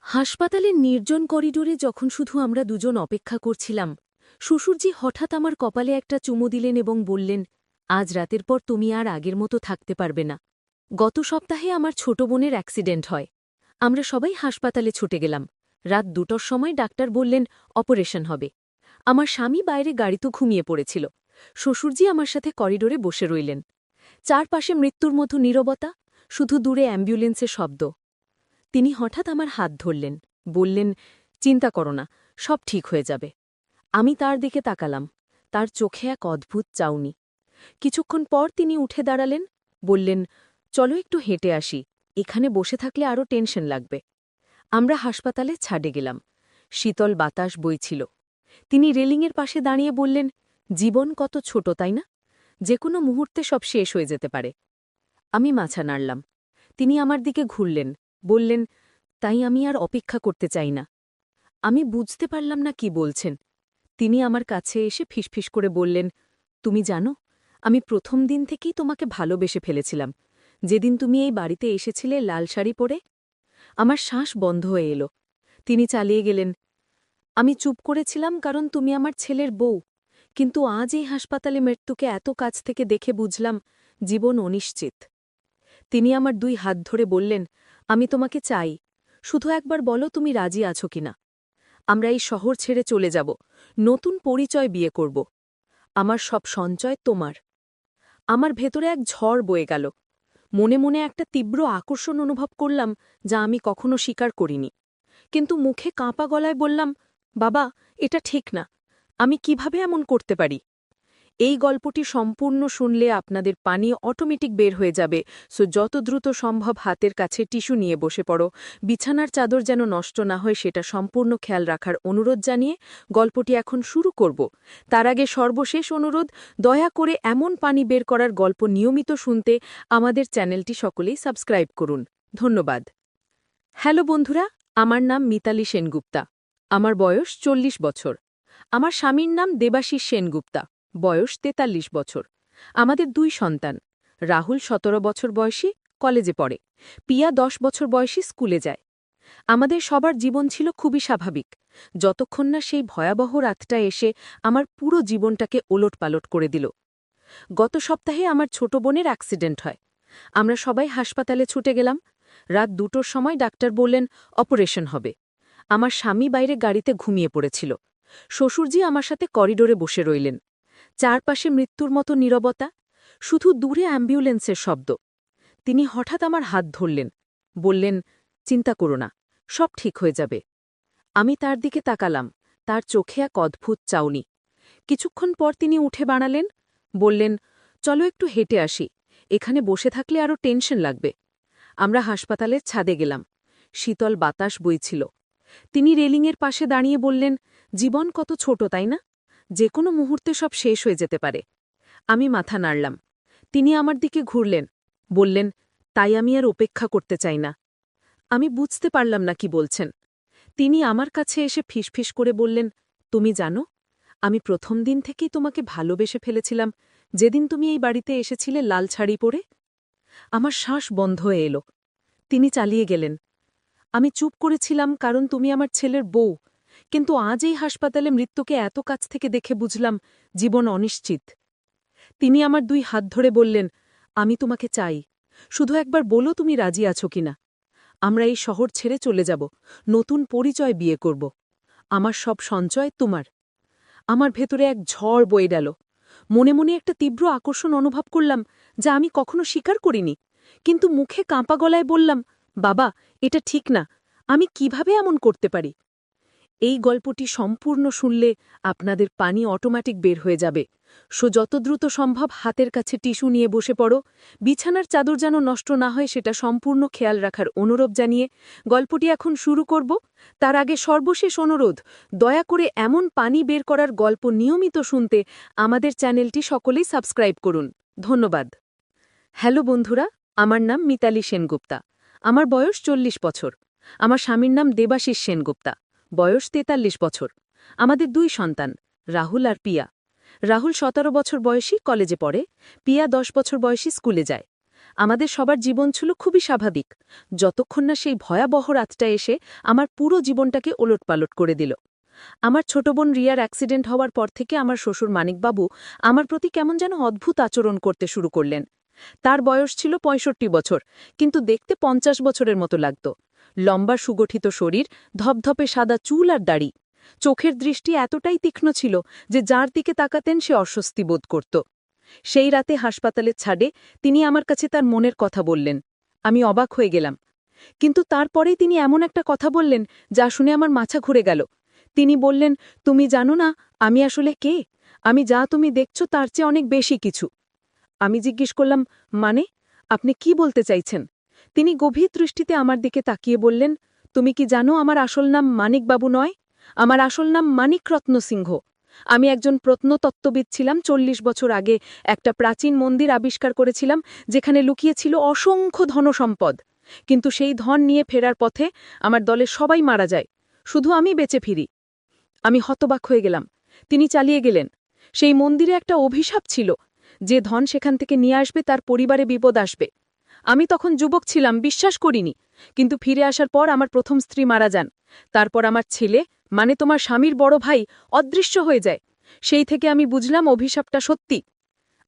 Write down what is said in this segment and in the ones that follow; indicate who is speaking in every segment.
Speaker 1: হাসপাতালের নির্জন করিডোরে যখন শুধু আমরা দুজন অপেক্ষা করছিলাম, শ্বশুরজি হঠাৎ আমার কপালে একটা চুমু দিলেন এবং বললেন, আজ রাতের পর তুমি আর আগের মতো থাকতে পারবে না। গত সপ্তাহে আমার ছোট বোনের অ্যাক্সিডেন্ট হয়। আমরা সবাই হাসপাতালে ছুটে গেলাম। রাত 2টার সময় ডাক্তার বললেন অপারেশন হবে। আমার স্বামী বাইরে গাড়িতে ঘুমিয়ে পড়েছিল। শ্বশুরজি আমার সাথে করিডোরে বসে রইলেন। চারপাশে মৃত্যুর মতো নীরবতা, শুধু দূরে অ্যাম্বুলেন্সের শব্দ। তিনি হঠাৎ আমার হাত ধরলেন, বললেন, চিন্তা করো না, সব ঠিক হয়ে যাবে। আমি তার দিকে তাকালাম। তার চোখে এক অদ্ভুত চাউনি। কিছুক্ষণ পর তিনি উঠে দাঁড়ালেন, বললেন, চলো একটু হেঁটে আসি, এখানে বসে থাকলে আরও টেনশন লাগবে। আমরা হাসপাতালে ছাড়ে গেলাম। শীতল বাতাস বইছিল। তিনি রেলিংয়ের পাশে দাঁড়িয়ে বললেন, জীবন কত ছোট তাই না? যে কোনো মুহূর্তে সব শেষ হয়ে যেতে পারে। আমি মাথা নাড়লাম। তিনি আমার দিকে ঘুরলেন, বললেন, তাই আমি আর অপেক্ষা করতে চাই না। আমি বুঝতে পারলাম না কি বলছেন। তিনি আমার কাছে এসে ফিসফিস করে বললেন, তুমি জানো, আমি প্রথম দিন থেকেই তোমাকে ভালোবেসে ফেলেছিলাম। যেদিন তুমি এই বাড়িতে এসেছিলে লাল শাড়ি পরে, আমার শ্বাস বন্ধ হয়ে এলো। তিনি চালিয়ে গেলেন, আমি চুপ করেছিলাম কারণ তুমি আমার ছেলের বউ, কিন্তু আজ এই হাসপাতালে মৃত্যুকে এত কাছ থেকে দেখে বুঝলাম জীবন অনিশ্চিত। তিনি আমার 2 হাত ধরে বললেন, আমি তোমাকে চাই, শুধু একবার বলো তুমি রাজি আছো কিনা। আমরা এই শহর ছেড়ে চলে যাব, নতুন পরিচয় বিয়ে করব। আমার সব সঞ্চয় তোমার। আমার ভেতরে এক ঝড় বয়ে গেল। মনে মনে একটা তীব্র আকর্ষণ অনুভব করলাম, যা আমি কখনো স্বীকার করিনি। কিন্তু মুখে কাঁপা গলায় বললাম, বাবা, এটা ঠিক না। আমি কিভাবে এমন করতে পারি? এই গল্পটি সম্পূর্ণ শুনলে আপনাদের পানি অটোমেটিক বের হয়ে যাবে, সো যত দ্রুত সম্ভব হাতের কাছে টিস্যু নিয়ে বসে পড়ো। বিছানার চাদর যেন নষ্ট না হয় সেটা সম্পূর্ণ খেয়াল রাখার অনুরোধ জানিয়ে গল্পটি এখন শুরু করব। তার আগে সর্বশেষ অনুরোধ, দয়া করে এমন পানি বের করার গল্প নিয়মিত শুনতে আমাদের চ্যানেলটি সকলেই সাবস্ক্রাইব করুন। ধন্যবাদ। হ্যালো বন্ধুরা, আমার নাম মিতালি সেনগুপ্তা। আমার বয়স 40 বছর। আমার স্বামীর নাম দেবাশিস সেনগুপ্তা, বয়স 43 বছর। আমাদের 2 সন্তান। রাহুল 17 বছর বয়সী, কলেজে পড়ে। পিয়া 10 বছর বয়সী, স্কুলে যায়। আমাদের সবার জীবন ছিল খুবই স্বাভাবিক, যতক্ষণ না সেই ভয়াবহ রাতটা এসে আমার পুরো জীবনটাকে ওলটপালট করে দিল। গত সপ্তাহে আমার ছোট বোনের অ্যাক্সিডেন্ট হয়। আমরা সবাই হাসপাতালে ছুটে গেলাম। রাত 2টোর সময় ডাক্তার বললেন অপারেশন হবে। আমার স্বামী বাইরে গাড়িতে ঘুমিয়ে পড়েছিল। শ্বশুরজি আমার সাথে করিডোরে বসে রইলেন। চারপাশে মৃত্যুর মতো নীরবতা, শুধু দূরে অ্যাম্বুলেন্সের শব্দ। তিনি হঠাৎ আমার হাত ধরলেন, বললেন, চিন্তা করো না, সব ঠিক হয়ে যাবে। আমি তার দিকে তাকালাম। তার চোখে এক অদ্ভুত চাউনি। কিছুক্ষণ পর তিনি উঠে বাড়ালেন, বললেন, চলো একটু হেঁটে আসি, এখানে বসে থাকলে আরও টেনশন লাগবে। আমরা হাসপাতালের ছাদে গেলাম। শীতল বাতাস বইছিল। তিনি রেলিংয়ের পাশে দাঁড়িয়ে বললেন, জীবন কত ছোট তাই না? যে কোনো মুহূর্তে সব শেষ হয়ে যেতে পারে। আমি মাথা নাড়লাম। তিনি আমার দিকে ঘুরলেন, বললেন, তাই আমি আর অপেক্ষা করতে চাই না। আমি বুঝতে পারলাম না কি বলছেন। তিনি আমার কাছে এসে ফিসফিস করে বললেন, তুমি জানো, আমি প্রথম দিন থেকেই তোমাকে ভালোবেসে ফেলেছিলাম, যেদিন তুমি এই বাড়িতে এসেছিলে লাল শাড়ি পরে। আমার শ্বাস বন্ধ হয়ে এলো। তিনি চালিয়ে গেলেন, আমি চুপ করেছিলাম কারণ তুমি আমার ছেলের বউ, কিন্তু আজ এই হাসপাতালে মৃত্যুকে এত কাছ থেকে দেখে বুঝলাম জীবন অনিশ্চিত। তিনি আমার 2 হাত ধরে বললেন, আমি তোমাকে চাই, শুধু একবার বলো তুমি রাজি আছো কিনা। আমরা এই শহর ছেড়ে চলে যাব, নতুন পরিচয় বিয়ে করব। আমার সব সঞ্চয় তোমার। আমার ভেতরে এক ঝড় বয়ে গেল। মনে মনে একটা তীব্র আকর্ষণ অনুভব করলাম, যা আমি কখনো স্বীকার করিনি। কিন্তু মুখে কাঁপা গলায় বললাম, বাবা, এটা ঠিক না। আমি কিভাবে এমন করতে পারি? এই গল্পটি সম্পূর্ণ শুনলে আপনাদের পানি অটোমেটিক বের হয়ে যাবে, সো যত দ্রুত সম্ভব হাতের কাছে টিস্যু নিয়ে বসে পড়ো। বিছানার চাদর যেন নষ্ট না হয় সেটা সম্পূর্ণ খেয়াল রাখার অনুরোধ জানিয়ে গল্পটি এখন শুরু করব। তার আগে সর্বশেষ অনুরোধ, দয়া করে এমন পানি বের করার গল্প নিয়মিত শুনতে আমাদের চ্যানেলটি সকলেই সাবস্ক্রাইব করুন। ধন্যবাদ। হ্যালো বন্ধুরা, আমার নাম মিতালি সেনগুপ্তা। আমার বয়স 40 বছর। আমার স্বামীর নাম দেবাশিস সেনগুপ্তা, বয়স 43 বছর। আমাদের 2 সন্তান, রাহুল আর পিয়া। রাহুল 17 বছর বয়সী, কলেজে পড়ে। পিয়া 10 বছর বয়সী, স্কুলে যায়। আমাদের সবার জীবন ছিল খুবই স্বাভাবিক, যতক্ষণ না সেই ভয়াবহ রাতটা এসে আমার পুরো জীবনটাকে ওলটপালট করে দিল। আমার ছোট বোন রিয়ার অ্যাক্সিডেন্ট হওয়ার পর থেকে আমার শ্বশুর মানিকবাবু আমার প্রতি কেমন যেন অদ্ভুত আচরণ করতে শুরু করলেন। তার বয়স ছিল ৬৫ বছর, কিন্তু দেখতে ৫০ বছরের মতো লাগত। লম্বা সুগঠিত শরীর, ধপধপে সাদা চুল আর দাড়ি। চোখের দৃষ্টি এতটাই তীক্ষ্ণ ছিল যে যার দিকে তাকাতেন সে অস্বস্তি বোধ করত। সেই রাতে হাসপাতালের ছাদে তিনি আমার কাছে তার মনের কথা বললেন। আমি অবাক হয়ে গেলাম। কিন্তু তারপরেই তিনি এমন একটা কথা বললেন যা শুনে আমার মাথা ঘুরে গেল। তিনি বললেন, তুমি জানো না আমি আসলে কে? আমি যা তুমি দেখছ তার চেয়ে অনেক বেশি কিছু। আমি জিজ্ঞেস করলাম, মানে? আপনি কি বলতে চাইছেন? তিনি গভীর দৃষ্টিতে আমার দিকে তাকিয়ে বললেন, তুমি কি জানো আমার আসল নাম মানিকবাবু নয়? আমার আসল নাম মানিকরত্ন সিংহ। আমি একজন প্রত্নতত্ত্ববিদ ছিলাম। ৪০ বছর আগে একটা প্রাচীন মন্দির আবিষ্কার করেছিলাম যেখানে লুকিয়েছিল অসংখ্য ধনসম্পদ। কিন্তু সেই ধন নিয়ে ফেরার পথে আমার দলের সবাই মারা যায়, শুধু আমি বেঁচে ফিরি। আমি হতবাক হয়ে গেলাম। তিনি চালিয়ে গেলেন, সেই মন্দিরে একটা অভিশাপ ছিল, যে ধন সেখান থেকে নিয়ে আসবে তার পরিবারে বিপদ আসবে। আমি তখন যুবক ছিলাম, বিশ্বাস করিনি। কিন্তু ফিরে আসার পর আমার প্রথম স্ত্রী মারা যান। তারপর আমার ছেলে, মানে তোমার স্বামীর বড় ভাই, অদৃশ্য হয়ে যায়। সেই থেকে আমি বুঝলাম অভিশাপটা সত্যি।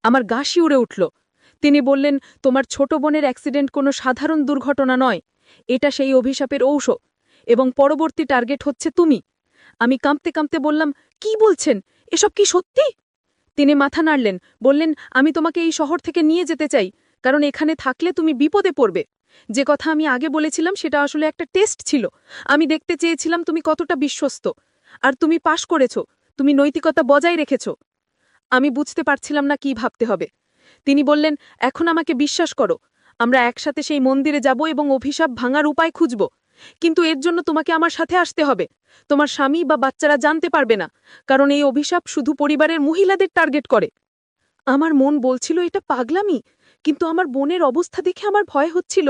Speaker 1: আমার গা শিউরে উঠল। তিনি বললেন, তোমার ছোট বোনের অ্যাক্সিডেন্ট কোনো সাধারণ দুর্ঘটনা নয়, এটা সেই অভিশাপের ঔষ, এবং পরবর্তী টার্গেট হচ্ছে তুমি। আমি কাঁপতে কাঁপতে বললাম, কি বলছেন? এসব কি সত্যি? তিনি মাথা নাড়লেন, বললেন, আমি তোমাকে এই শহর থেকে নিয়ে যেতে চাই, কারণ এখানে থাকলে তুমি বিপদে পড়বে। যে কথা আমি আগে বলেছিলাম সেটা আসলে একটা টেস্ট ছিল। আমি দেখতে চেয়েছিলাম তুমি কতটা বিশ্বস্ত। আর তুমি পাশ করেছ, তুমি নৈতিকতা বজায় রেখেছ। আমি বুঝতে পারছিলাম না কি ভাবতে হবে। তিনি বললেন, এখন আমাকে বিশ্বাস করো, আমরা একসাথে সেই মন্দিরে যাব এবং অভিশাপ ভাঙার উপায় খুঁজব। কিন্তু এর জন্য তোমাকে আমার সাথে আসতে হবে। তোমার স্বামী বা বাচ্চারা জানতে পারবে না, কারণ এই অভিশাপ শুধু পরিবারের মহিলাদের টার্গেট করে। আমার মন বলছিল এটা পাগলামি, কিন্তু আমার বোনের অবস্থা দেখে আমার ভয় হচ্ছিল।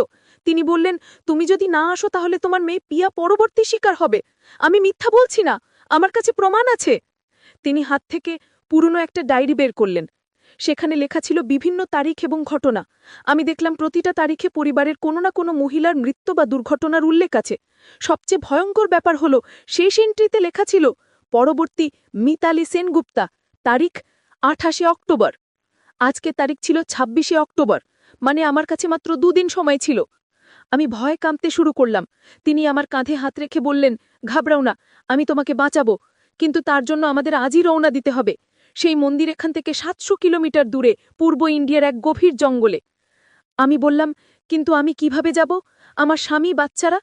Speaker 1: তিনি বললেন, তুমি যদি না আসো তাহলে তোমার মেয়ে পিয়া পরবর্তী শিকার হবে। আমি মিথ্যা বলছি না, আমার কাছে প্রমাণ আছে। তিনি হাত থেকে পুরনো একটা ডায়েরি বের করলেন। সেখানে লেখা ছিল বিভিন্ন তারিখ এবং ঘটনা। আমি দেখলাম প্রতিটা তারিখে পরিবারের কোনো না কোনো মহিলার মৃত্যু বা দুর্ঘটনার উল্লেখ আছে। সবচেয়ে ভয়ঙ্কর ব্যাপার হলো শেষ এন্ট্রিতে লেখা ছিল, পরবর্তী মিতালি সেনগুপ্তা, তারিখ 28 অক্টোবর। আজকে তারিখ ছিল 26 অক্টোবর, মানে আমার কাছে মাত্র 2 দিন সময় ছিল। আমি ভয়ে কাঁপতে শুরু করলাম। তিনি আমার কাঁধে হাত রেখে বললেন, ঘাবড়াও না, আমি তোমাকে বাঁচাবো, কিন্তু তার জন্য আমাদের আজই রওনা দিতে হবে। সেই মন্দির এখান থেকে 700 কিলোমিটার দূরে, পূর্ব ইন্ডিয়ার এক গভীর জঙ্গলে। আমি বললাম, কিন্তু আমি কিভাবে যাব? আমার স্বামী, বাচ্চারা?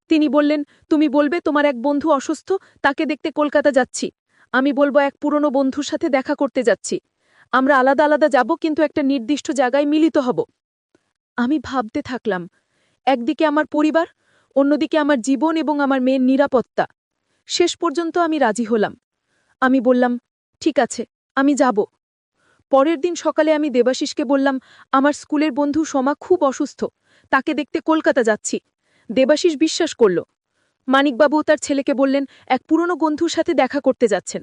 Speaker 1: তিনি বললেন, তুমি বলবে তোমার এক বন্ধু অসুস্থ, তাকে দেখতে কলকাতা যাচ্ছি। আমি বলবো এক পুরনো বন্ধুর সাথে দেখা করতে যাচ্ছি। আমরা আলাদা আলাদা যাব, কিন্তু একটা নির্দিষ্ট জায়গায় মিলিত হব। আমি ভাবতে থাকলাম, একদিকে আমার পরিবার, অন্যদিকে আমার জীবন এবং আমার মেয়ের নিরাপত্তা। শেষ পর্যন্ত আমি রাজি হলাম। আমি বললাম, ঠিক আছে, আমি যাব। পরের দিন সকালে আমি দেবাশিসকে বললাম, আমার স্কুলের বন্ধু সোমা খুব অসুস্থ, তাকে দেখতে কলকাতা যাচ্ছি। দেবাশিস বিশ্বাস করল। মানিকবাবু তার ছেলেকে বললেন, এক পুরনো বন্ধুর সাথে দেখা করতে যাচ্ছেন।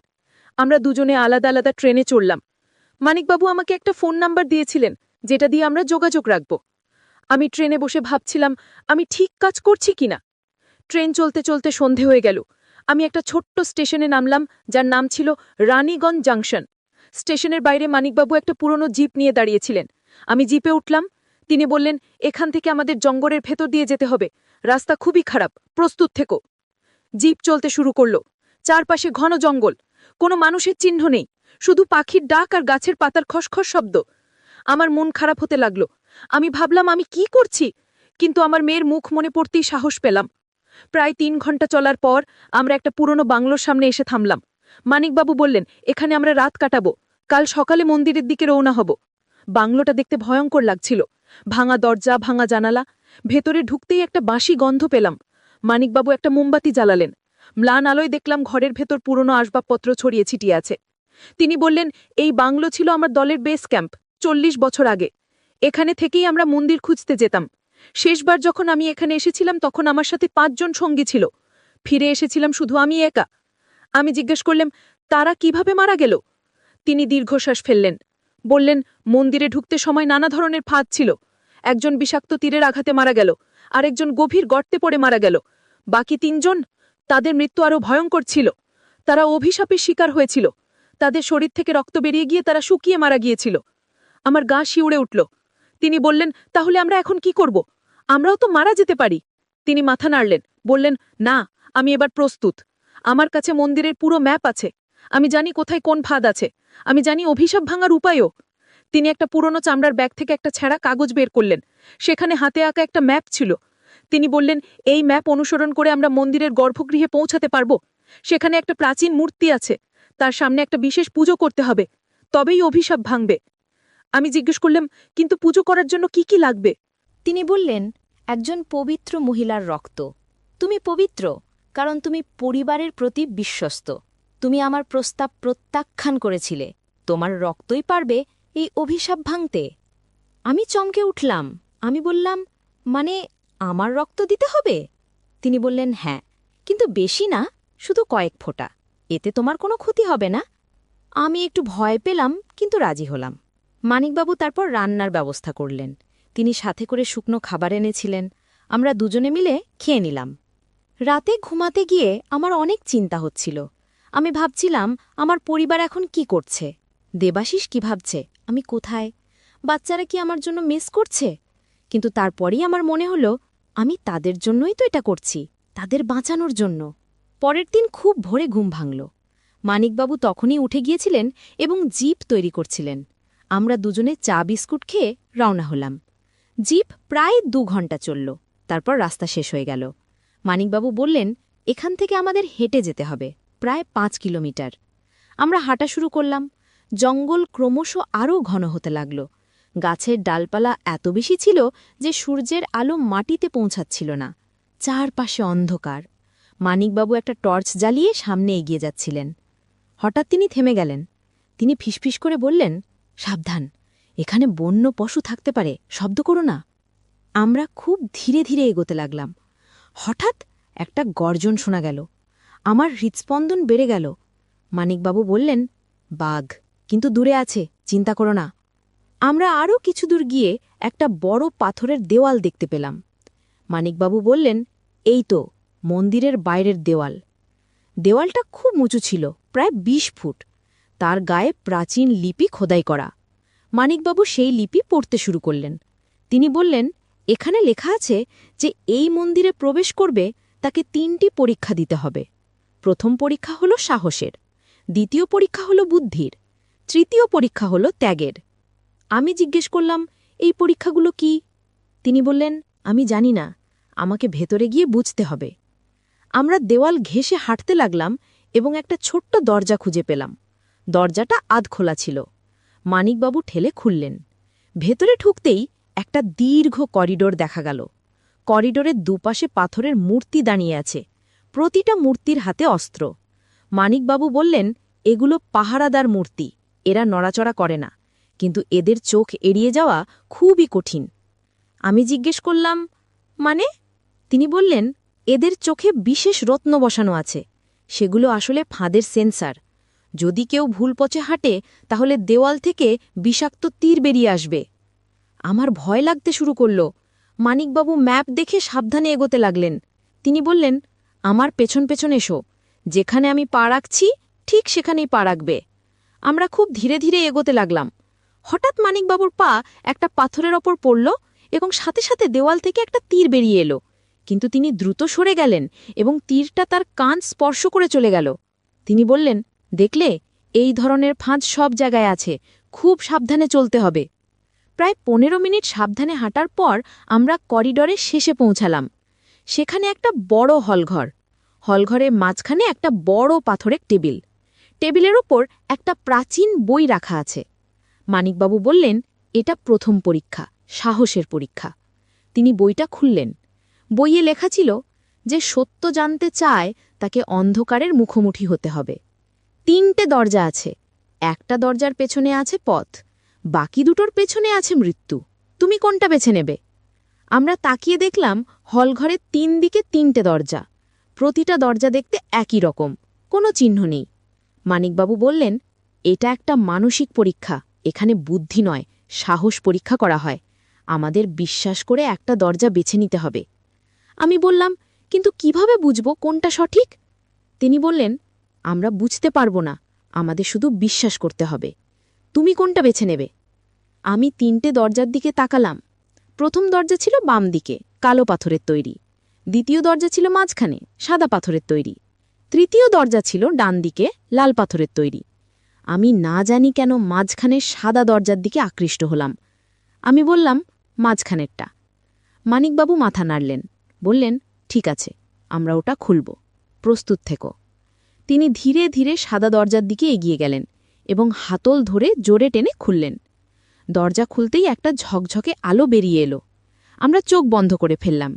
Speaker 1: আমরা দুজনে আলাদা আলাদা ট্রেনে চড়লাম। মানিকবাবু আমাকে একটা ফোন নাম্বার দিয়েছিলেন, যেটা দিয়ে আমরা যোগাযোগ রাখব। আমি ট্রেনে বসে ভাবছিলাম, আমি ঠিক কাজ করছি কিনা। ট্রেন চলতে চলতে সন্ধে হয়ে গেল। আমি একটা ছোট্ট স্টেশনে নামলাম, যার নাম ছিল রানীগঞ্জ জাংশন। স্টেশনের বাইরে মানিকবাবু একটা পুরনো জিপ নিয়ে দাঁড়িয়েছিলেন। আমি জিপে উঠলাম। তিনি বললেন, এখান থেকে আমাদের জঙ্গলের ভেতর দিয়ে যেতে হবে, রাস্তা খুবই খারাপ, প্রস্তুত থেকো। জিপ চলতে শুরু করল। চারপাশে ঘন জঙ্গল, কোনো মানুষের চিহ্ন নেই, শুধু পাখির ডাক আর গাছের পাতার খসখস শব্দ। আমার মন খারাপ হতে লাগল। আমি ভাবলাম, আমি কি করছি? কিন্তু আমার মেয়ের মুখ মনে পড়তেই সাহস পেলাম। প্রায় 3 ঘন্টা চলার পর আমরা একটা পুরনো বাংলোর সামনে এসে থামলাম। মানিকবাবু বললেন, এখানে আমরা রাত কাটাবো, কাল সকালে মন্দিরের দিকে রওনা হব। বাংলোটা দেখতে ভয়ঙ্কর লাগছিল। ভাঙা দরজা, ভাঙা জানালা। ভেতরে ঢুকতেই একটা বাঁশি গন্ধ পেলাম। মানিকবাবু একটা মোমবাতি জ্বালালেন। ম্লান আলোয় দেখলাম ঘরের ভেতর পুরনো আসবাবপত্র ছড়িয়ে ছিটিয়ে আছে। তিনি বললেন, এই বাংলো ছিল আমার দলের বেস ক্যাম্প 40 বছর আগে। এখানে থেকেই আমরা মন্দির খুঁজতে যেতাম। শেষবার যখন আমি এখানে এসেছিলাম তখন আমার সাথে 5 জন সঙ্গী ছিল। ফিরে এসেছিলাম শুধু আমি একা। আমি জিজ্ঞেস করলাম, তারা কিভাবে মারা গেল? তিনি দীর্ঘশ্বাস ফেললেন। বললেন, মন্দিরে ঢুকতে সময় নানা ধরনের ফাঁদ ছিল।
Speaker 2: একজন বিষাক্ত তীরের আঘাতে মারা গেল, আরেকজন গভীর গর্তে পড়ে মারা গেল। বাকি 3 জন, তাদের মৃত্যু আরও ভয়ঙ্কর ছিল। তারা অভিশাপের শিকার হয়েছিল। তাদের শরীর থেকে রক্ত বেরিয়ে গিয়ে তারা শুকিয়ে মারা গিয়েছিল। আমার গা শিউড়ে উঠল। তিনি বললেন, তাহলে আমরা এখন কি করব? আমরাও তো মারা যেতে পারি। তিনি মাথা নাড়লেন, বললেন, না, আমি এবার প্রস্তুত। আমার কাছে মন্দিরের পুরো ম্যাপ আছে। আমি জানি কোথায় কোন ফাঁদ আছে। আমি জানি অভিশাপ ভাঙার উপায়ও। তিনি একটা পুরনো চামড়ার ব্যাগ থেকে একটা ছেঁড়া কাগজ বের করলেন। সেখানে হাতে আঁকা একটা ম্যাপ ছিল। তিনি বললেন, এই ম্যাপ অনুসরণ করে আমরা মন্দিরের গর্ভগৃহে পৌঁছাতে পারব। সেখানে একটা প্রাচীন মূর্তি আছে। তার সামনে একটা বিশেষ পুজো করতে হবে, তবেই অভিশাপ ভাঙবে। আমি জিজ্ঞেস করলাম, কিন্তু পুজো করার জন্য কি কি লাগবে?
Speaker 1: তিনি বললেন, একজন পবিত্র মহিলার রক্ত। তুমি পবিত্র, কারণ তুমি পরিবারের প্রতি বিশ্বস্ত। তুমি আমার প্রস্তাব প্রত্যাখ্যান করেছিলে। তোমার রক্তই পারবে এই অভিশাপ ভাঙতে। আমি চমকে উঠলাম। আমি বললাম, মানে আমার রক্ত দিতে হবে? তিনি বললেন, হ্যাঁ, কিন্তু বেশি না, শুধু কয়েক ফোঁটা। এতে তোমার কোনো ক্ষতি হবে না। আমি একটু ভয় পেলাম, কিন্তু রাজি হলাম। মানিকবাবু তারপর রান্নার ব্যবস্থা করলেন। তিনি সাথে করে শুকনো খাবার এনেছিলেন। আমরা দুজনে মিলে খেয়ে নিলাম। রাতে ঘুমাতে গিয়ে আমার অনেক চিন্তা হচ্ছিল। আমি ভাবছিলাম, আমার পরিবার এখন কি করছে? দেবাশিস কি ভাবছে? আমি কোথায়? বাচ্চারা কি আমার জন্য মিস করছে? কিন্তু তারপরেই আমার মনে হলো, আমি তাদের জন্যই তো এটা করছি, তাদের বাঁচানোর জন্য। পরের দিন খুব ভোরে ঘুম ভাঙল। মানিকবাবু তখনই উঠে গিয়েছিলেন এবং জিপ তৈরি করছিলেন। আমরা দুজনে চা বিস্কুট খেয়ে রওনা হলাম। জিপ প্রায় 2 ঘন্টা চলল। তারপর রাস্তা শেষ হয়ে গেল। মানিকবাবু বললেন, এখান থেকে আমাদের হেঁটে যেতে হবে, প্রায় 5 কিলোমিটার। আমরা হাঁটা শুরু করলাম। জঙ্গল ক্রমশ আরও ঘন হতে লাগল। গাছের ডালপালা এত বেশি ছিল যে সূর্যের আলো মাটিতে পৌঁছাচ্ছিল না। চারপাশে অন্ধকার। মানিকবাবু একটা টর্চ জ্বালিয়ে সামনে এগিয়ে যাচ্ছিলেন। হঠাৎ তিনি থেমে গেলেন। তিনি ফিসফিস করে বললেন, সাবধান, এখানে বন্য পশু থাকতে পারে, শব্দ করো না। আমরা খুব ধীরে ধীরে এগোতে লাগলাম। হঠাৎ একটা গর্জন শোনা গেল। আমার হৃৎস্পন্দন বেড়ে গেল। মানিকবাবু বললেন, বাঘ, কিন্তু দূরে আছে, চিন্তা করো না। আমরা আরও কিছু দূর গিয়ে একটা বড় পাথরের দেওয়াল দেখতে পেলাম। মানিকবাবু বললেন, এই তো মন্দিরের বাইরের দেওয়াল। দেওয়ালটা খুব উঁচু ছিল, প্রায় 20 ফুট। তার গায়ে প্রাচীন লিপি খোদাই করা। মানিকবাবু সেই লিপি পড়তে শুরু করলেন। তিনি বললেন, এখানে লেখা আছে যে এই মন্দিরে প্রবেশ করবে তাকে 3টি পরীক্ষা দিতে হবে। প্রথম পরীক্ষা হল সাহসের, দ্বিতীয় পরীক্ষা হল বুদ্ধির, তৃতীয় পরীক্ষা হল ত্যাগের। আমি জিজ্ঞেস করলাম, এই পরীক্ষাগুলো কি? তিনি বললেন, আমি জানি না, আমাকে ভেতরে গিয়ে বুঝতে হবে। আমরা দেওয়াল ঘেঁষে হাঁটতে লাগলাম এবং একটা ছোট্ট দরজা খুঁজে পেলাম। দরজাটা আধ খোলা ছিল। মানিকবাবু ঠেলে খুললেন। ভেতরে ঢুকতেই একটা দীর্ঘ করিডোর দেখা গেল। করিডোরের দুপাশে পাথরের মূর্তি দাঁড়িয়ে আছে, প্রতিটা মূর্তির হাতে অস্ত্র। মানিকবাবু বললেন, এগুলো পাহারাদার মূর্তি, এরা নড়াচড়া করে না, কিন্তু এদের চোখ এড়িয়ে যাওয়া খুবই কঠিন। আমি জিজ্ঞেস করলাম, মানে? তিনি বললেন, এদের চোখে বিশেষ রত্ন বসানো আছে। সেগুলো আসলে ফাঁদের সেন্সার। যদি কেউ ভুল পথে হাঁটে তাহলে দেওয়াল থেকে বিষাক্ত তীর বেরিয়ে আসবে। আমার ভয় লাগতে শুরু করল। মানিকবাবু ম্যাপ দেখে সাবধানে এগোতে লাগলেন। তিনি বললেন, আমার পেছন পেছন এসো, যেখানে আমি পা রাখছি ঠিক সেখানেই পা রাখবে। আমরা খুব ধীরে ধীরে এগোতে লাগলাম। হঠাৎ মানিকবাবুর পা একটা পাথরের ওপর পড়ল এবং সাথে সাথে দেওয়াল থেকে একটা তীর বেরিয়ে এলো। কিন্তু তিনি দ্রুত সরে গেলেন এবং তীরটা তার কান স্পর্শ করে চলে গেল। তিনি বললেন, দেখলে, এই ধরনের ফাঁদ সব জায়গায় আছে, খুব সাবধানে চলতে হবে। প্রায় 15 মিনিট সাবধানে হাঁটার পর আমরা করিডরের শেষে পৌঁছালাম। সেখানে একটা বড় হলঘর। হলঘরের মাঝখানে একটা বড় পাথরের টেবিল। টেবিলের ওপর একটা প্রাচীন বই রাখা আছে। মানিকবাবু বললেন, এটা প্রথম পরীক্ষা, সাহসের পরীক্ষা। তিনি বইটা খুললেন। বইয়ে লেখা ছিল যে সত্য জানতে চায় তাকে অন্ধকারের মুখোমুখি হতে হবে। 3টে দরজা আছে। একটা দরজার পেছনে আছে পথ, বাকি দুটোর পেছনে আছে মৃত্যু। তুমি কোনটা বেছে নেবে? আমরা তাকিয়ে দেখলাম হলঘরের 3 দিকে 3টে দরজা। প্রতিটা দরজা দেখতে একই রকম, কোনো চিহ্ন নেই। মানিকবাবু বললেন, এটা একটা মানসিক পরীক্ষা, এখানে বুদ্ধি নয়, সাহস পরীক্ষা করা হয়। আমাদের বিশ্বাস করে একটা দরজা বেছে নিতে হবে। আমি বললাম, কিন্তু কিভাবে বুঝব কোনটা সঠিক? তিনি বললেন, আমরা বুঝতে পারব না, আমাদের শুধু বিশ্বাস করতে হবে। তুমি কোনটা বেছে নেবে? আমি 3টে দরজার দিকে তাকালাম। প্রথম দরজা ছিল বাম দিকে, কালো পাথরের তৈরি। দ্বিতীয় দরজা ছিল মাঝখানে, সাদা পাথরের তৈরি। তৃতীয় দরজা ছিল ডান দিকে, লাল পাথরের তৈরি। আমি না জানি কেন মাঝখানের সাদা দরজার দিকে আকৃষ্ট হলাম। আমি বললাম, মাঝখানেরটা। মানিকবাবু মাথা নাড়লেন, বললেন, ঠিক আছে, আমরা ওটা খুলব, প্রস্তুত থেকো। তিনি ধীরে ধীরে সাদা দরজার দিকে এগিয়ে গেলেন এবং হাতল ধরে জোরে টেনে খুললেন। দরজা খুলতেই একটা ঝকঝকে আলো বেরিয়ে এলো। আমরা চোখ বন্ধ করে ফেললাম।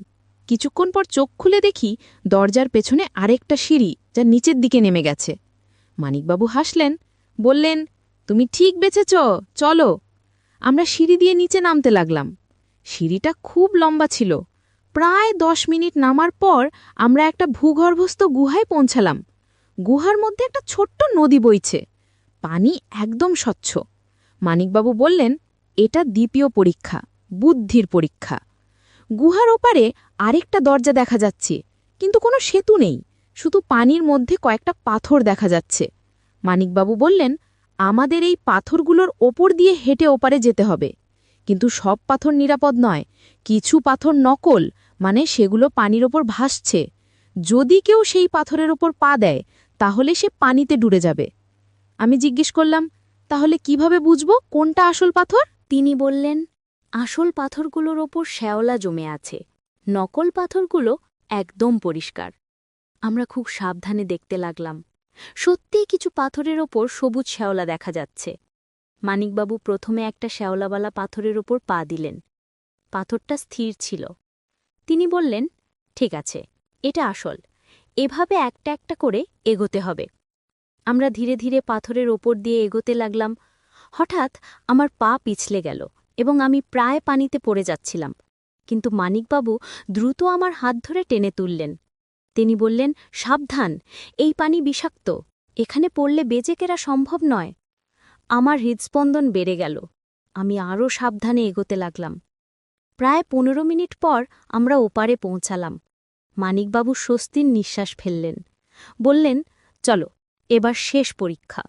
Speaker 1: কিছুক্ষণ পর চোখ খুলে দেখি দরজার পেছনে আরেকটা সিঁড়ি, যা নিচের দিকে নেমে গেছে। মানিকবাবু হাসলেন, বললেন, তুমি ঠিক বেছেছ, চলো। আমরা সিঁড়ি দিয়ে নিচে নামতে লাগলাম। সিঁড়িটা খুব লম্বা ছিল। প্রায় 10 মিনিট নামার পর আমরা একটা ভূগর্ভস্থ গুহায় পৌঁছালাম। গুহার মধ্যে একটা ছোট্ট নদী বইছে, পানি একদম স্বচ্ছ। মানিকবাবু বললেন, এটা দ্বিতীয় পরীক্ষা, বুদ্ধির পরীক্ষা। গুহার ওপারে আরেকটা দরজা দেখা যাচ্ছে, কিন্তু কোনো সেতু নেই, শুধু পানির মধ্যে কয়েকটা পাথর দেখা যাচ্ছে। মানিকবাবু বললেন, আমাদের এই পাথরগুলোর ওপর দিয়ে হেঁটে ওপারে যেতে হবে। কিন্তু সব পাথর নিরাপদ নয়, কিছু পাথর নকল, মানে সেগুলো পানির ওপর ভাসছে। যদি কেউ সেই পাথরের ওপর পা দেয়, তাহলে সে পানিতে ডুবে যাবে। আমি জিজ্ঞেস করলাম, তাহলে কিভাবে বুঝব কোনটা আসল পাথর? তিনি বললেন, আসল পাথরগুলোর ওপর শ্যাওলা জমে আছে, নকল পাথরগুলো একদম পরিষ্কার। আমরা খুব সাবধানে দেখতে লাগলাম। সত্যিই কিছু পাথরের ওপর সবুজ শ্যাওলা দেখা যাচ্ছে। মানিকবাবু প্রথমে একটা শ্যাওলাওয়ালা পাথরের ওপর পা দিলেন। পাথরটা স্থির ছিল। তিনি বললেন, ঠিক আছে, এটা আসল, এভাবে একটা একটা করে এগোতে হবে। আমরা ধীরে ধীরে পাথরের ওপর দিয়ে এগোতে লাগলাম। হঠাৎ আমার পা পিছলে গেল এবং আমি প্রায় পানিতে পড়ে যাচ্ছিলাম। কিন্তু মানিকবাবু দ্রুত আমার হাত ধরে টেনে তুললেন। তিনি বললেন, সাবধান, এই পানি বিষাক্ত, এখানে পড়লে বেঁচে ফেরা সম্ভব নয়। আমার হৃদস্পন্দন বেড়ে গেল। আমি আরও সাবধানে এগোতে লাগলাম। প্রায় 15 মিনিট পর আমরা ওপারে পৌঁছালাম। মানিকবাবু স্বস্তির নিঃশ্বাস ফেললেন, বললেন, চলো, এবার শেষ পরীক্ষা।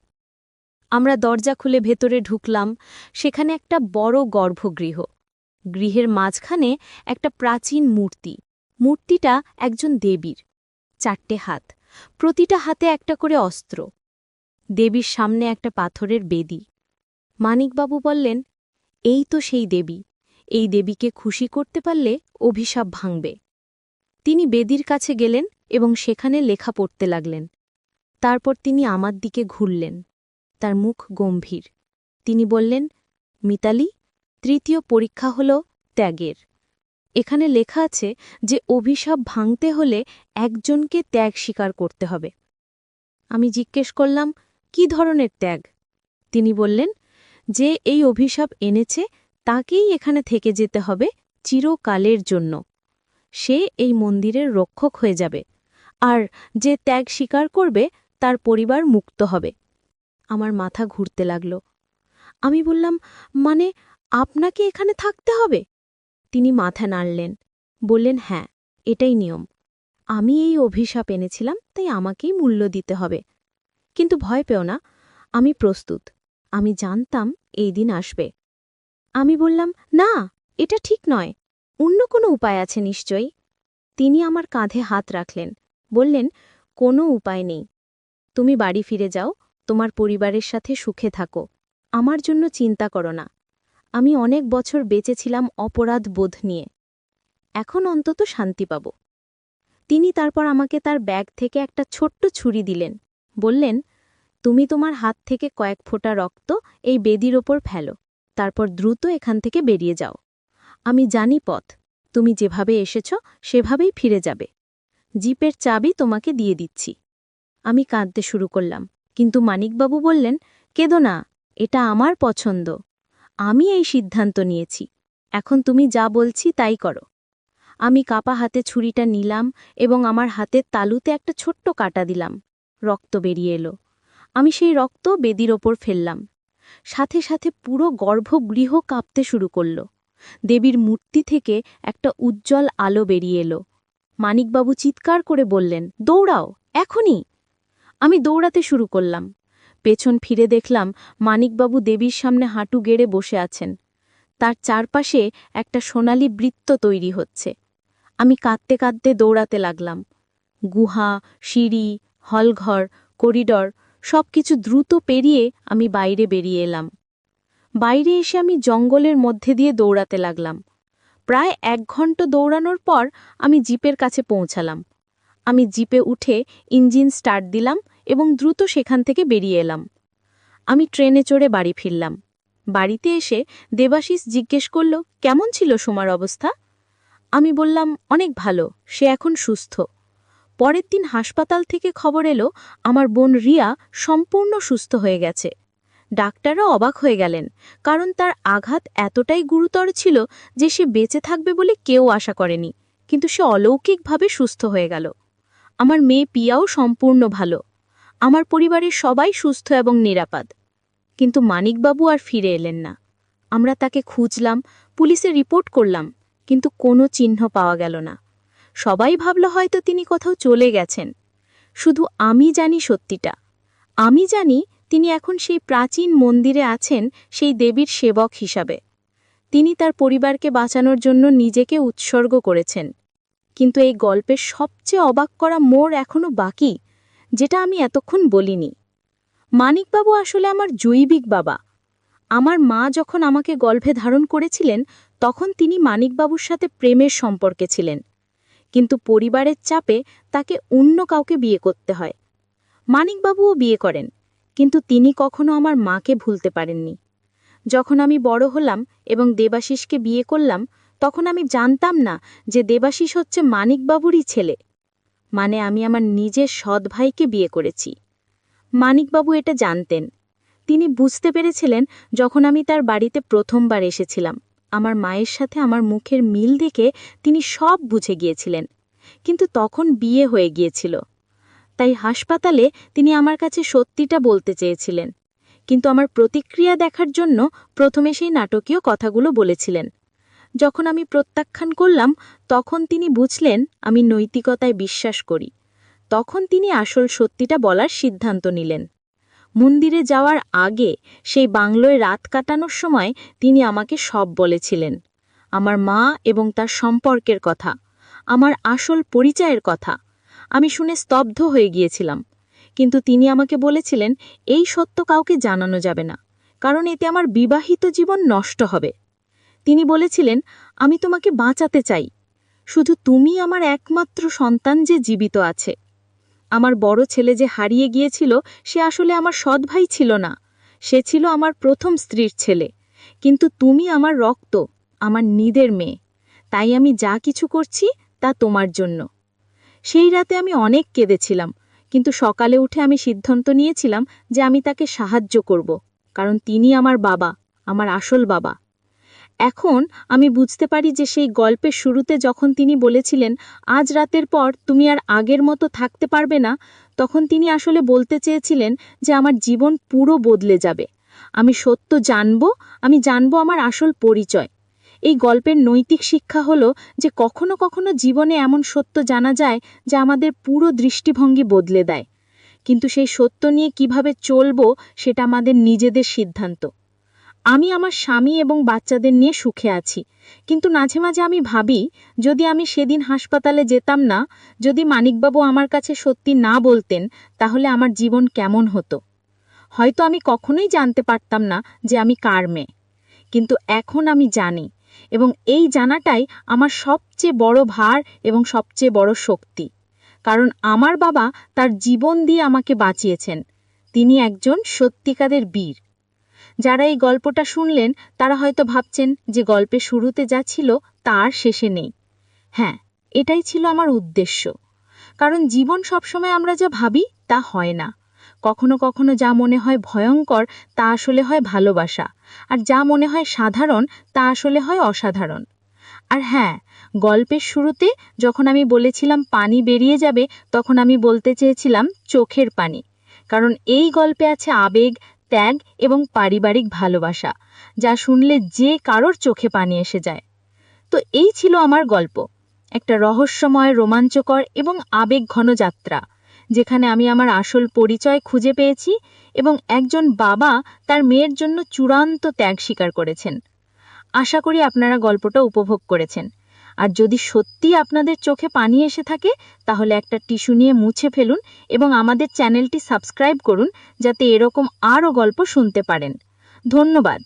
Speaker 1: আমরা দরজা খুলে ভেতরে ঢুকলাম। সেখানে একটা বড় গর্ভগৃহ। গৃহের মাঝখানে একটা প্রাচীন মূর্তি। মূর্তিটা একজন দেবীর, 4টে হাত, প্রতিটা হাতে একটা করে অস্ত্র। দেবীর সামনে একটা পাথরের বেদি। মানিকবাবু বললেন, এই তো সেই দেবী, এই দেবীকে খুশি করতে পারলে অভিশাপ ভাঙবে। তিনি বেদির কাছে গেলেন এবং সেখানে লেখা পড়তে লাগলেন। তারপর তিনি আমার দিকে ঘুরলেন। তার মুখ গম্ভীর। তিনি বললেন, মিতালি, তৃতীয় পরীক্ষা হল ত্যাগের। এখানে লেখা আছে যে অভিশাপ ভাঙতে হলে একজনকে ত্যাগ স্বীকার করতে হবে। আমি জিজ্ঞেস করলাম, কি ধরনের ত্যাগ? তিনি বললেন, যে এই অভিশাপ এনেছে তাকেই এখানে থেকে যেতে হবে চিরকালের জন্য। সে এই মন্দিরের রক্ষক হয়ে যাবে, আর যে ত্যাগ স্বীকার করবে তার পরিবার মুক্ত হবে। আমার মাথা ঘুরতে লাগল। আমি বললাম, মানে আপনাকে এখানে থাকতে হবে? তিনি মাথা নাড়লেন, বললেন, হ্যাঁ, এটাই নিয়ম। আমি এই অভিশাপ এনেছিলাম, তাই আমাকেই মূল্য দিতে হবে। কিন্তু ভয় পেও না, আমি প্রস্তুত। আমি জানতাম এই দিন আসবে। আমি বললাম, না, এটা ঠিক নয়, অন্য কোনো উপায় আছে নিশ্চয়ই। তিনি আমার কাঁধে হাত রাখলেন, বললেন, কোনো উপায় নেই। তুমি বাড়ি ফিরে যাও, তোমার পরিবারের সাথে সুখে থাকো, আমার জন্য চিন্তা করো না। আমি অনেক বছর বেঁচেছিলাম অপরাধ বোধ নিয়ে, এখন অন্তত শান্তি পাব। তিনি তারপর আমাকে তার ব্যাগ থেকে একটা ছোট্ট ছুরি দিলেন, বললেন, তুমি তোমার হাত থেকে কয়েক ফোঁটা রক্ত এই বেদির ওপর ফেলো, তারপর দ্রুত এখান থেকে বেরিয়ে যাও। আমি জানি পথ, তুমি যেভাবে এসেছ সেভাবেই ফিরে যাবে। জিপের চাবি তোমাকে দিয়ে দিচ্ছি। আমি কাঁদতে শুরু করলাম, কিন্তু মানিকবাবু বললেন, কেঁদো না, এটা আমার পছন্দ। আমি এই সিদ্ধান্ত নিয়েছি, এখন তুমি যা বলছি তাই করো। আমি কাপা হাতে ছুরিটা নিলাম এবং আমার হাতের তালুতে একটা ছোট্ট কাটা দিলাম। রক্ত বেরিয়ে এলো। আমি সেই রক্ত বেদির ওপর ফেললাম। সাথে সাথে পুরো গর্ভগৃহ কাঁপতে শুরু করল। দেবীর মূর্তি থেকে একটা উজ্জ্বল আলো বেরিয়ে এলো। মানিকবাবু চিৎকার করে বললেন, দৌড়াও, এখনই! আমি দৌড়াতে শুরু করলাম। পেছন ফিরে দেখলাম মানিকবাবু দেবীর সামনে হাঁটু গেড়ে বসে আছেন। তার চারপাশে একটা সোনালি বৃত্ত তৈরি হচ্ছে। আমি কাঁদতে কাঁদতে দৌড়াতে লাগলাম। গুহা, সিঁড়ি, হলঘর, করিডর সবকিছু দ্রুত পেরিয়ে আমি বাইরে বেরিয়ে এলাম। বাইরে এসে আমি জঙ্গলের মধ্যে দিয়ে দৌড়াতে লাগলাম। প্রায় 1 ঘন্টা দৌড়ানোর পর আমি জিপের কাছে পৌঁছালাম। আমি জিপে উঠে ইঞ্জিন স্টার্ট দিলাম এবং দ্রুত সেখান থেকে বেরিয়ে এলাম। আমি ট্রেনে চড়ে বাড়ি ফিরলাম। বাড়িতে এসে দেবাশিস জিজ্ঞেস করল, কেমন ছিল সুমার অবস্থা? আমি বললাম, অনেক ভালো, সে এখন সুস্থ। পরের দিন হাসপাতাল থেকে খবর এলো আমার বোন রিয়া সম্পূর্ণ সুস্থ হয়ে গেছে। ডাক্তাররা অবাক হয়ে গেলেন, কারণ তার আঘাত এতটাই গুরুতর ছিল যে সে বেঁচে থাকবে বলে কেউ আশা করেনি, কিন্তু সে অলৌকিকভাবে সুস্থ হয়ে গেল। আমার মেয়ে পিয়াও সম্পূর্ণ ভালো। আমার পরিবারের সবাই সুস্থ এবং নিরাপদ। কিন্তু মানিকবাবু আর ফিরে এলেন না। আমরা তাকে খুঁজলাম, পুলিশে রিপোর্ট করলাম, কিন্তু কোনো চিহ্ন পাওয়া গেল না। সবাই ভাবল হয়তো তিনি কোথাও চলে গেছেন। শুধু আমি জানি সত্যিটা। আমি জানি তিনি এখন সেই প্রাচীন মন্দিরে আছেন, সেই দেবীর সেবক হিসাবে। তিনি তার পরিবারকে বাঁচানোর জন্য নিজেকে উৎসর্গ করেছেন। কিন্তু এই গল্পের সবচেয়ে অবাক করা মোড় এখনো বাকি, যেটা আমি এতক্ষণ বলিনি। মানিকবাবু আসলে আমার জৈবিক বাবা। আমার মা যখন আমাকে গর্ভে ধারণ করেছিলেন, তখন তিনি মানিকবাবুর সাথে প্রেমের সম্পর্কে ছিলেন। কিন্তু পরিবারের চাপে তাকে অন্য কাউকে বিয়ে করতে হয়। মানিকবাবুও বিয়ে করেন, কিন্তু তিনি কখনো আমার মাকে ভুলতে পারেননি। যখন আমি বড় হলাম এবং দেবাশিসকে বিয়ে করলাম, তখন আমি জানতাম না যে দেবাশিস হচ্ছে মানিকবাবুরই ছেলে। মানে আমি আমার নিজের সৎ ভাইকে বিয়ে করেছি। মানিকবাবু এটা জানতেন। তিনি বুঝতে পেরেছিলেন যখন আমি তার বাড়িতে প্রথমবার এসেছিলাম। আমার মায়ের সাথে আমার মুখের মিল দেখে তিনি সব বুঝে গিয়েছিলেন। কিন্তু তখন বিয়ে হয়ে গিয়েছিল। তাই হাসপাতালে তিনি আমার কাছে সত্যিটা বলতে চেয়েছিলেন, কিন্তু আমার প্রতিক্রিয়া দেখার জন্য প্রথমে সেই নাটকীয় কথাগুলো বলেছিলেন। যখন আমি প্রত্যাখ্যান করলাম, তখন তিনি বুঝলেন আমি নৈতিকতায় বিশ্বাস করি। তখন তিনি আসল সত্যিটা বলার সিদ্ধান্ত নিলেন। মন্দিরে যাওয়ার আগে সেই বাংলোয় রাত কাটানোর সময় তিনি আমাকে সব বলেছিলেন। আমার মা এবং তার সম্পর্কের কথা, আমার আসল পরিচয়ের কথা। আমি শুনে স্তব্ধ হয়ে গিয়েছিলাম। কিন্তু তিনি আমাকে বলেছিলেন, এই সত্য কাউকে জানানো যাবে না, কারণ এতে আমার বিবাহিত জীবন নষ্ট হবে। তিনি বলেছিলেন, আমি তোমাকে বাঁচাতে চাই। শুধু তুমি আমার একমাত্র সন্তান যে জীবিত আছে। আমার বড় ছেলে যে হারিয়ে গিয়েছিল, সে আসলে আমার সৎ ভাই ছিল না। সে ছিল আমার প্রথম স্ত্রীর ছেলে। কিন্তু তুমি আমার রক্ত, আমার নিদের মেয়ে। তাই আমি যা কিছু করছি তা তোমার জন্য। সেই রাতে আমি অনেক কেঁদেছিলাম, কিন্তু সকালে উঠে আমি সিদ্ধান্ত নিয়েছিলাম যে আমি তাকে সাহায্য করব, কারণ তিনি আমার বাবা, আমার আসল বাবা। এখন আমি বুঝতে পারি যে সেই গল্পের শুরুতে যখন তিনি বলেছিলেন, আজ রাতের পর তুমি আর আগের মতো থাকতে পারবে না, তখন তিনি আসলে বলতে চেয়েছিলেন যে আমার জীবন পুরো বদলে যাবে। আমি সত্য জানব, আমি জানব আমার আসল পরিচয়। এই গল্পের নৈতিক শিক্ষা হলো যে কখনো কখনো জীবনে এমন সত্য জানা যায় যা আমাদের পুরো দৃষ্টিভঙ্গি বদলে দেয়। কিন্তু সেই সত্য নিয়ে কিভাবে চলব সেটা আমাদের নিজেদের সিদ্ধান্ত। আমি আমার স্বামী এবং বাচ্চাদের নিয়ে সুখে আছি, কিন্তু মাঝে মাঝে আমি ভাবি, যদি আমি সেদিন হাসপাতালে যেতাম না, যদি মানিকবাবু আমার কাছে সত্যি না বলতেন, তাহলে আমার জীবন কেমন হতো। হয়তো আমি কখনোই জানতে পারতাম না যে আমি কার মেয়ে। কিন্তু এখন আমি জানি, এবং এই জানাটাই আমার সবচেয়ে বড় ভার এবং সবচেয়ে বড় শক্তি। কারণ আমার বাবা তার জীবন দিয়ে আমাকে বাঁচিয়েছেন। তিনি একজন সত্যিকারের বীর। যারা এই গল্পটা শুনলেন তারা হয়তো ভাবছেন যে গল্পের শুরুতে যা ছিল তা আর শেষে নেই। হ্যাঁ, এটাই ছিল আমার উদ্দেশ্য। কারণ জীবন সবসময় আমরা যা ভাবি তা হয় না। কখনো কখনো যা মনে হয় ভয়ঙ্কর তা আসলে হয় ভালোবাসা, আর যা মনে হয় সাধারণ তা আসলে হয় অসাধারণ। আর হ্যাঁ, গল্পের শুরুতে যখন আমি বলেছিলাম পানি বেরিয়ে যাবে, তখন আমি বলতে চেয়েছিলাম চোখের পানি। কারণ এই গল্পে আছে আবেগ,
Speaker 3: ত্যাগ এবং পারিবারিক ভালোবাসা, যা শুনলে যে কারোর চোখে পানি এসে যায়। তো এই ছিল আমার গল্প, একটা রহস্যময়, রোমাঞ্চকর এবং আবেগঘন যাত্রা, যেখানে আমি আমার আসল পরিচয় খুঁজে পেয়েছি এবং একজন বাবা তার মেয়ের জন্য চূড়ান্ত ত্যাগ স্বীকার করেছেন। আশা করি আপনারা গল্পটা উপভোগ করেছেন। আর যদি সত্যিই আপনাদের চোখে পানি এসে থাকে, তাহলে একটা টিস্যু নিয়ে মুছে ফেলুন এবং আমাদের চ্যানেলটি সাবস্ক্রাইব করুন, যাতে এরকম আরও গল্প শুনতে পারেন। ধন্যবাদ।